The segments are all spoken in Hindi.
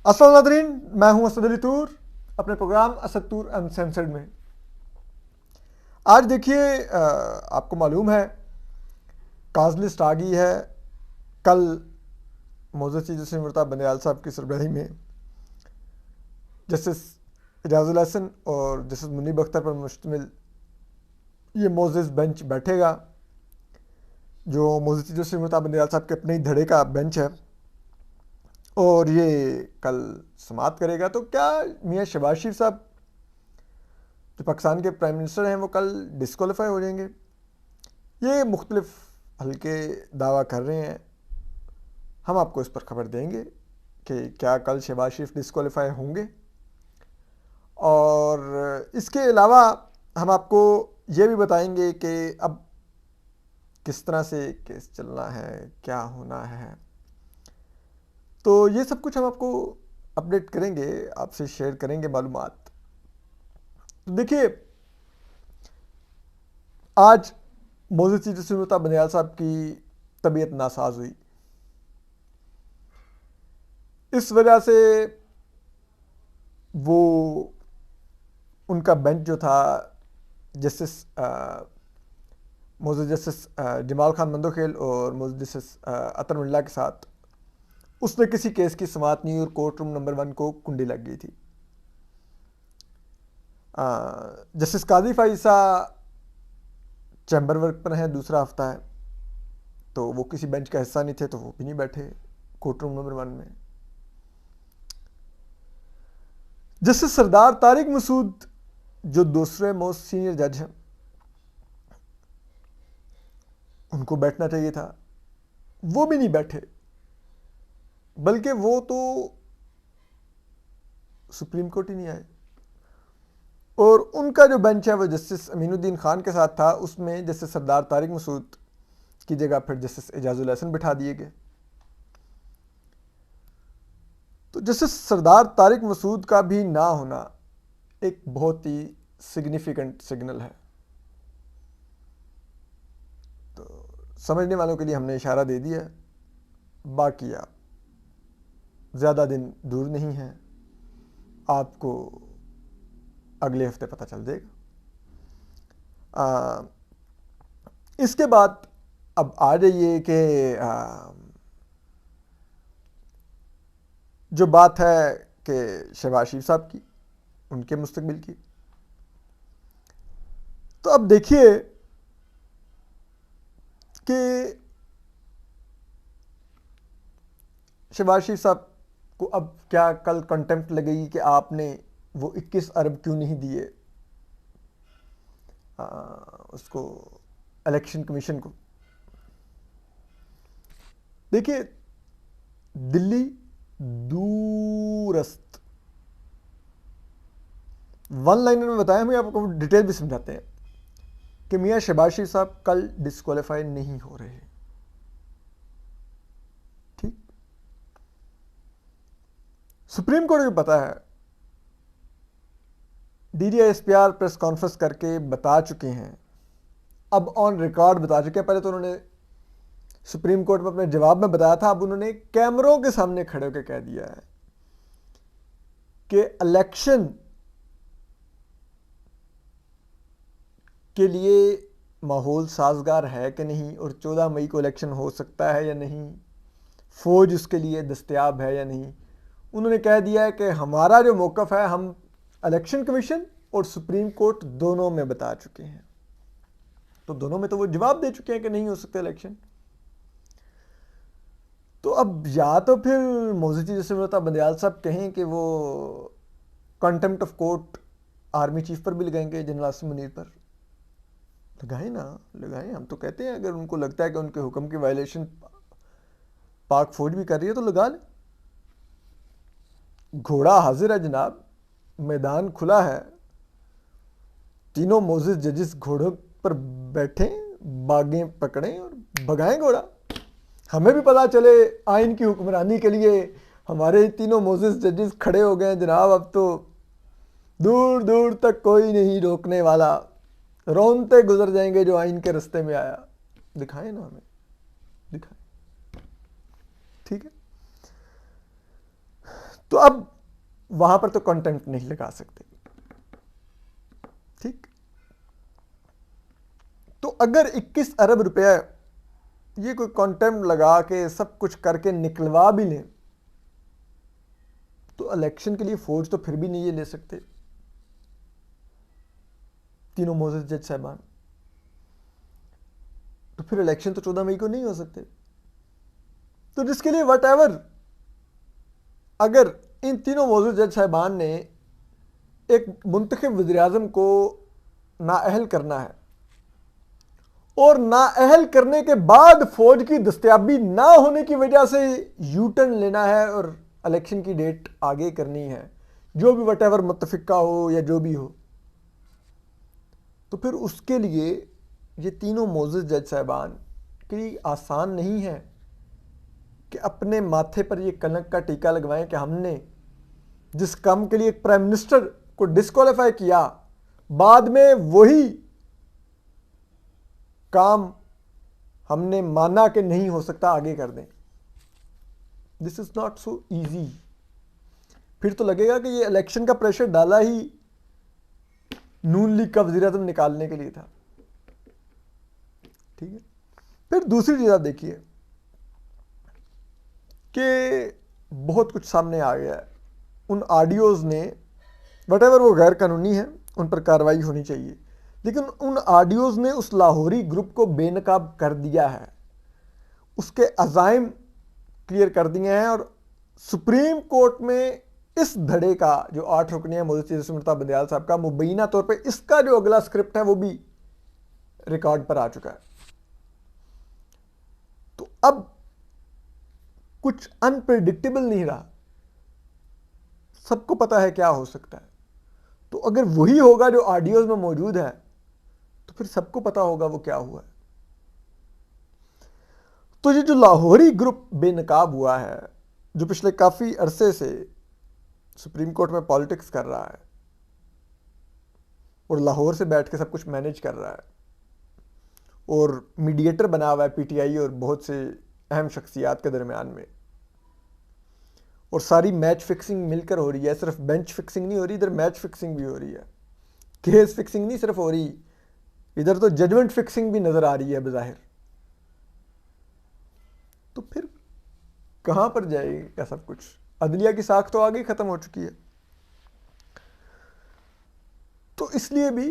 अस्सलाम नादरीन, मैं हूं असद अली तूर अपने प्रोग्राम असद तूर अनसेंसर्ड में। आज देखिए, आपको मालूम है काज लिस्ट आ गई है। कल Moses chief justice Murtaza Bandial साहब की सरबराही में जस्टिस इजाज़ुल हसन और जस्टिस मुनीब अख्तर पर मुश्तमिल ये मोज़ेज़ बेंच बैठेगा, जो Moses chief justice Murtaza Bandial साहब के अपने ही धड़े का बेंच है, और ये कल समाप्त करेगा। तो क्या मियाँ शहबाज शरीफ साहब जो पाकिस्तान के प्राइम मिनिस्टर हैं वो कल डिस्क्वालीफाई हो जाएंगे? ये मुख्तलिफ हल्के दावा कर रहे हैं। हम आपको इस पर खबर देंगे कि क्या कल शहबाज शरीफ डिस्क्वालीफाई होंगे, और इसके अलावा हम आपको ये भी बताएंगे कि अब किस तरह से केस चलना है, क्या होना है। तो ये सब कुछ हम आपको अपडेट करेंगे, आपसे शेयर करेंगे मालूमात। तो देखिए, आज Moses chief justice Murtaza Bandial साहब की तबीयत नासाज हुई। इस वजह से वो उनका बेंच जो था justice Moses justice Jamal Khan Mandokhel और मोज़ेज़ जस्टिस अतर मिल्ला के साथ, उसने किसी केस की समाअत नहीं और कोर्ट रूम नंबर 1 को कुंडी लग गई थी। जस्टिस काजी फाइसा चैम्बर वर्क पर हैं, दूसरा हफ्ता है, तो वो किसी बेंच का हिस्सा नहीं थे, तो वो भी नहीं बैठे कोर्ट रूम नंबर 1 में। जस्टिस सरदार तारिक मसूद जो दूसरे मोस्ट सीनियर जज हैं, उनको बैठना चाहिए था, वो भी नहीं बैठे, बल्कि वो तो सुप्रीम कोर्ट ही नहीं आए। और उनका जो बेंच है वो जस्टिस अमीनुद्दीन खान के साथ था, उसमें जस्टिस सरदार तारिक मसूद की जगह फिर जस्टिस इजाजुल हसन बिठा दिए गए। तो जस्टिस सरदार तारिक मसूद का भी ना होना एक बहुत ही सिग्निफिकेंट सिग्नल है। तो समझने वालों के लिए हमने इशारा दे दिया, बाकी आप ज़्यादा दिन दूर नहीं हैं, आपको अगले हफ्ते पता चल जाएगा। इसके बाद अब आ जाइए कि जो बात है कि शहबाज शरीफ साहब की, उनके मुस्तकबिल की। तो अब देखिए कि शहबाज शरीफ साहब को अब क्या कल कंटेम्प्ट लगेगी कि आपने वो 21 अरब क्यों नहीं दिए उसको, इलेक्शन कमीशन को। देखिए, दिल्ली दूरस्थ, वन लाइनर में बताया, हम आपको डिटेल भी समझाते हैं कि मियाँ शहबाज शरीफ साहब कल डिस्क्वालीफाई नहीं हो रहे। ठीक, सुप्रीम कोर्ट को पता है, DGISPR प्रेस कॉन्फ्रेंस करके बता चुके हैं, अब ऑन रिकॉर्ड बता चुके हैं। पहले तो उन्होंने सुप्रीम कोर्ट में अपने जवाब में बताया था, अब उन्होंने कैमरों के सामने खड़े होकर कह दिया है कि इलेक्शन के लिए माहौल साजगार है कि नहीं, और 14 मई को इलेक्शन हो सकता है या नहीं, फौज उसके लिए दस्तयाब है या नहीं। उन्होंने कह दिया है कि हमारा जो मौक़िफ़ है, हम इलेक्शन कमीशन और सुप्रीम कोर्ट दोनों में बता चुके हैं। तो दोनों में तो वो जवाब दे चुके हैं कि नहीं हो सकता इलेक्शन। तो अब या तो फिर Moses chief justice Murtaza Bandial साहब कहें कि वो contempt of court army chief पर भी लगाएंगे, जनरल आसिम मुनीर पर। लगाएं ना, लगाएं। हम तो कहते हैं अगर उनको लगता है कि उनके हुक्म की वायलेशन पाक फौज भी कर रही है तो लगा लें। घोड़ा हाजिर है जनाब, मैदान खुला है, तीनों मोज़ेज़ जजेस घोड़ों पर बैठें, बागें पकड़ें और भगाएं घोड़ा। हमें भी पता चले आइन की हुक्मरानी के लिए हमारे तीनों मोज़ेज़ जजेस खड़े हो गए जनाब, अब तो दूर दूर तक कोई नहीं रोकने वाला, रौनते गुजर जाएंगे जो आइन के रास्ते में आया। दिखाएं ना, हमें दिखाएं। ठीक है, तो अब वहां पर तो कंटेंट नहीं लगा सकते। ठीक, तो अगर 21 अरब रुपया ये कोई कंटेंट लगा के सब कुछ करके निकलवा भी लें तो इलेक्शन के लिए फौज तो फिर भी नहीं ये ले सकते तीनों मोजेस जज साहबान। तो फिर इलेक्शन तो 14 मई को नहीं हो सकते। तो जिसके लिए वट एवर, अगर इन तीनों मोजेस जज साहबान ने एक मुंतखब वज़ीर-ए-आज़म को नाअहल करना है और नाअहल करने के बाद फौज की दस्तयाबी ना होने की वजह से यू टर्न लेना है और इलेक्शन की डेट आगे करनी है, जो भी वट एवर मुत्तफिका हो या जो भी हो, तो फिर उसके लिए ये तीनों मोअज़्ज़ज़ जज साहबान के लिए आसान नहीं है कि अपने माथे पर ये कलंक का टीका लगवाएं कि हमने जिस काम के लिए एक प्राइम मिनिस्टर को डिस्क्वालीफाई किया, बाद में वही काम हमने माना कि नहीं हो सकता, आगे कर दें। This is not so easy. फिर तो लगेगा कि ये इलेक्शन का प्रेशर डाला ही नून लीग का वज़ीर-ए-आज़म निकालने के लिए था। ठीक है, फिर दूसरी चीज आप देखिए कि बहुत कुछ सामने आ गया है। उन ऑडियोज़ ने वट एवर वो गैर कानूनी है, उन पर कार्रवाई होनी चाहिए, लेकिन उन ऑडियोज़ ने उस लाहौरी ग्रुप को बेनकाब कर दिया है, उसके अज़ाइम क्लियर कर दिए हैं और सुप्रीम कोर्ट में इस धड़े का जो 8 रुकनिया मोहतरम जसीम बंदयाल साहब का मुबैना तौर पे इसका जो अगला स्क्रिप्ट है वो भी रिकॉर्ड पर आ चुका है। तो अब कुछ अनप्रेडिक्टेबल नहीं रहा, सबको पता है क्या हो सकता है। तो अगर वही होगा जो ऑडियोज में मौजूद है तो फिर सबको पता होगा वो क्या हुआ है। तो ये जो लाहौरी ग्रुप बेनकाब हुआ है, जो पिछले काफी अरसे से सुप्रीम कोर्ट में पॉलिटिक्स कर रहा है और लाहौर से बैठ के सब कुछ मैनेज कर रहा है और मीडिएटर बना हुआ है पीटीआई और बहुत से अहम शख्सियात के दरमियान में, और सारी मैच फिक्सिंग मिलकर हो रही है। सिर्फ बेंच फिक्सिंग नहीं हो रही, इधर मैच फिक्सिंग भी हो रही है। केस फिक्सिंग नहीं सिर्फ हो रही, इधर तो जजमेंट फिक्सिंग भी नजर आ रही है बज़ाहिर। तो फिर कहां पर जाएगा सब कुछ? अदलिया की साख तो आगे खत्म हो चुकी है। तो इसलिए भी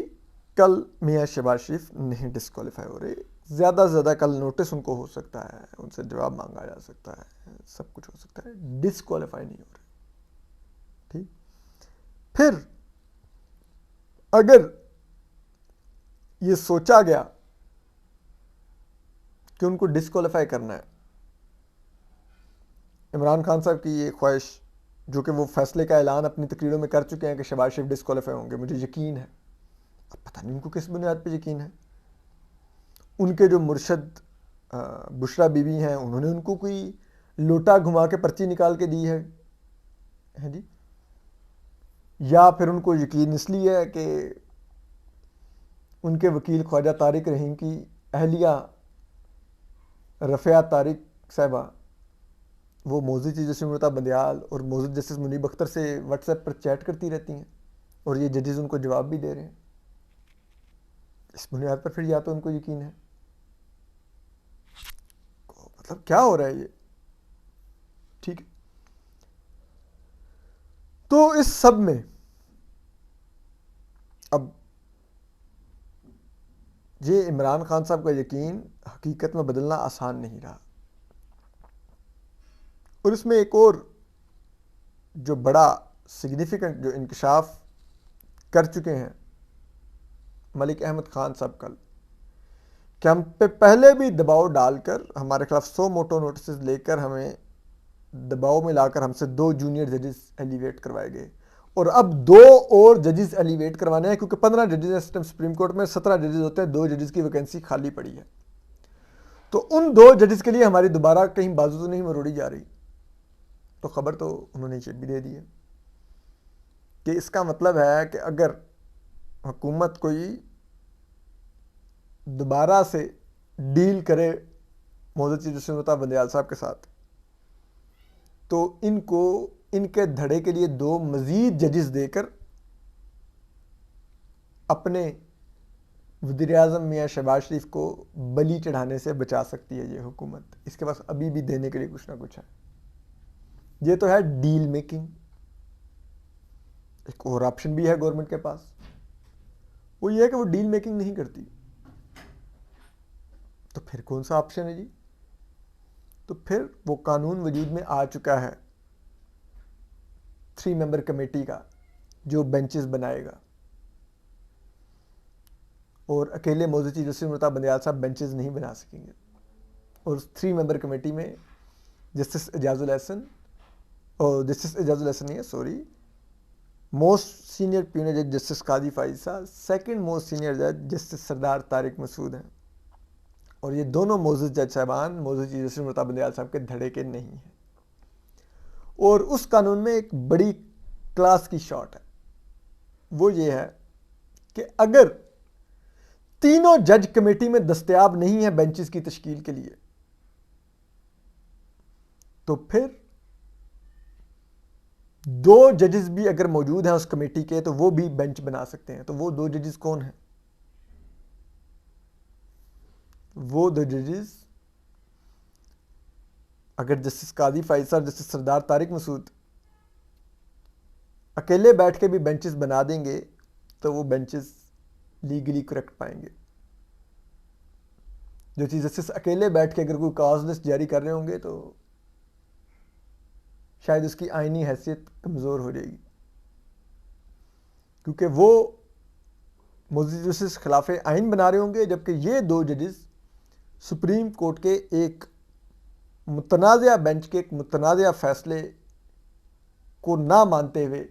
कल मियां शहबाज शरीफ नहीं डिस्क्वालीफाई हो रहे। ज़्यादा से ज़्यादा कल नोटिस उनको हो सकता है, उनसे जवाब मांगा जा सकता है, सब कुछ हो सकता है, डिस्क्वालीफाई नहीं हो रहे। ठीक, फिर अगर ये सोचा गया कि उनको डिस्क्वालीफाई करना है, इमरान खान साहब की ये ख्वाहिश, जो कि वो फैसले का ऐलान अपनी तकरीरों में कर चुके हैं कि शहबाज शरीफ डिस्क्वालीफाई होंगे, मुझे यकीन है। अब पता नहीं उनको किस बुनियाद पे यकीन है। उनके जो मुर्शद बुशरा बीबी हैं, उन्होंने उनको कोई लोटा घुमा के पर्ची निकाल के दी है जी, या फिर उनको यकीन इसलिए है कि उनके वकील ख्वाजा तारिक रहीम की अहलिया रफ़िया तारिक साहबा वो मोअज़्ज़ज़ जसीम बंदयाल और मोअज़्ज़ज़ जस्टिस मुनीब अख्तर से व्हाट्सएप पर चैट करती रहती हैं और ये जजेस उनको जवाब भी दे रहे हैं। इस बुनियाद पर फिर या तो उनको यकीन है, मतलब क्या हो रहा है ये। ठीक है, तो इस सब में अब ये इमरान खान साहब का यकीन हकीकत में बदलना आसान नहीं रहा। और इसमें एक और जो बड़ा सिग्निफिकेंट जो इंकशाफ कर चुके हैं मलिक अहमद खान साहब कल, कि हम पे पहले भी दबाव डालकर हमारे खिलाफ 100 मोटो नोटिस लेकर हमें दबाव में लाकर हमसे 2 जूनियर जजेस एलिवेट करवाए गए और अब 2 और जजेस एलिवेट करवाने हैं, क्योंकि 15 जजेस इस टाइम सुप्रीम कोर्ट में, 17 जजेस होते हैं, 2 जजेस की वैकेंसी खाली पड़ी है। तो उन 2 जजेस के लिए हमारी दोबारा कहीं बाजू तो नहीं मरोड़ी जा रही। तो खबर तो उन्होंने ये भी दे दी है कि इसका मतलब है कि अगर हुकूमत कोई दोबारा से डील करे मोअज़्ज़ज़ जसीम बंदयाल साहब के साथ, तो इनको इनके धड़े के लिए 2 मज़ीद जजेस देकर अपने वज़ीर-ए-आज़म मियाँ शहबाज शरीफ को बलि चढ़ाने से बचा सकती है ये हुकूमत। इसके पास अभी भी देने के लिए कुछ ना कुछ है। ये तो है डील मेकिंग। एक और ऑप्शन भी है गवर्नमेंट के पास, वो ये है कि वो डील मेकिंग नहीं करती। तो फिर कौन सा ऑप्शन है जी? तो फिर वो कानून वजूद में आ चुका है 3 मेंबर कमेटी का, जो बेंचेस बनाएगा। और अकेले मौजूद चीफ जस्टिस मुर्तज़ा बंदियाल साहब बेंचेस नहीं बना सकेंगे। और 3 मेंबर कमेटी में जस्टिस एजाजुल एहसन, और जस्टिस एजाजुल एहसन नहीं है, सॉरी, मोस्ट सीनियर प्यूनर जज जस्टिस कादी फाइजा, सेकंड मोस्ट सीनियर जज जस्टिस सरदार तारिक मसूद हैं। और ये दोनों मौजूद जज साहबान मौजूद चीफ जस्टिस मुर्तज़ा बंदियाल साहब के धड़े के नहीं हैं। और उस कानून में एक बड़ी क्लास की शॉट है, वो ये है कि अगर तीनों जज कमेटी में दस्तयाब नहीं है बेंचेस की तश्कील के लिए, तो फिर 2 जजेस भी अगर मौजूद हैं उस कमेटी के, तो वो भी बेंच बना सकते हैं। तो वो 2 जजेस कौन हैं? वो 2 जजेस, अगर जस्टिस कादी फाइज साहब, जस्टिस सरदार तारिक मसूद अकेले बैठ के भी बेंचेस बना देंगे, तो वो बेंचेस लीगली करेक्ट पाएंगे। जो चीज़ जस्टिस अकेले बैठ के अगर कोई कॉज लिस्ट जारी कर रहे होंगे, तो शायद उसकी आईनी हैसियत कमज़ोर हो जाएगी, क्योंकि वो मौजूद जस्टिस खिलाफ आइन बना रहे होंगे, जबकि ये 2 जजेस सुप्रीम कोर्ट के एक मुतनाज़ा बेंच के एक मुतनाज़ा फैसले को ना मानते हुए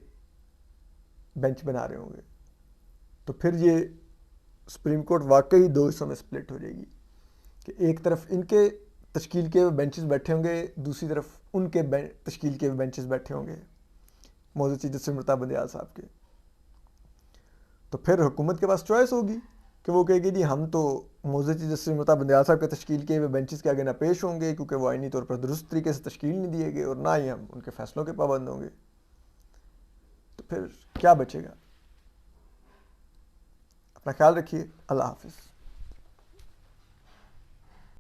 बेंच बना रहे होंगे। तो फिर ये सुप्रीम कोर्ट वाकई 2 हिस्सों में स्प्लिट हो जाएगी कि एक तरफ इनके तश्कील के बेंचेस बैठे होंगे, दूसरी तरफ उनके तश्कील के बेंचेस बैठे होंगे मौजूद चीफ जस्टिस मुर्तज़ा बंदियाल साहब के। तो फिर हुकूमत के पास चॉइस होगी कि वो कहेगी जी हम तो मौजूद चीफ जस्टिस मुर्तज़ा बंदियाल साहब के तश्कील के हुए बेंचेस के आगे ना पेश होंगे, क्योंकि वो आईनी तौर पर दुरुस्त तरीके से तश्कील नहीं दिए गए, और ना ही हम उनके फैसलों के पाबंद होंगे। तो फिर क्या बचेगा? अपना ख्याल रखिए। अल्लाह हाफिज़।